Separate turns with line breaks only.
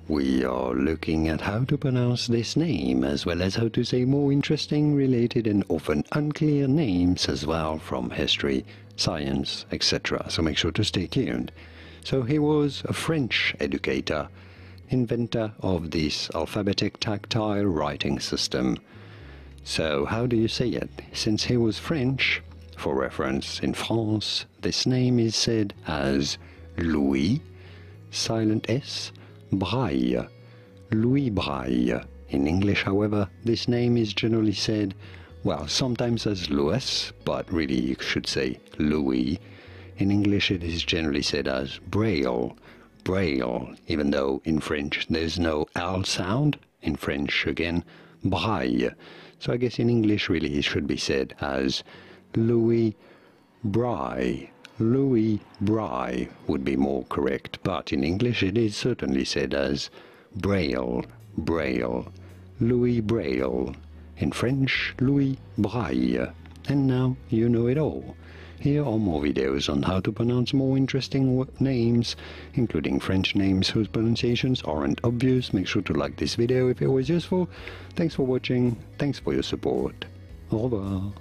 We are looking at how to pronounce this name, as well as how to say more interesting, related and often unclear names as well from history, science, etc. So make sure to stay tuned. So he was a French educator, inventor of this alphabetic tactile writing system. So how do you say it? Since he was French, for reference, in France, this name is said as Louis, silent S, Braille, Louis Braille. In English, however, this name is generally said, well, sometimes as Louis, but really you should say Louis. In English it is generally said as Braille, Braille, even though in French there's no L sound. In French, again, Braille. So I guess in English really it should be said as Louis Braille. Louis Braille would be more correct, but in English it is certainly said as Braille, Braille, Louis Braille. In French, Louis Braille. And now you know it all. Here are more videos on how to pronounce more interesting names, including French names whose pronunciations aren't obvious. Make sure to like this video if it was useful. Thanks for watching. Thanks for your support. Au revoir.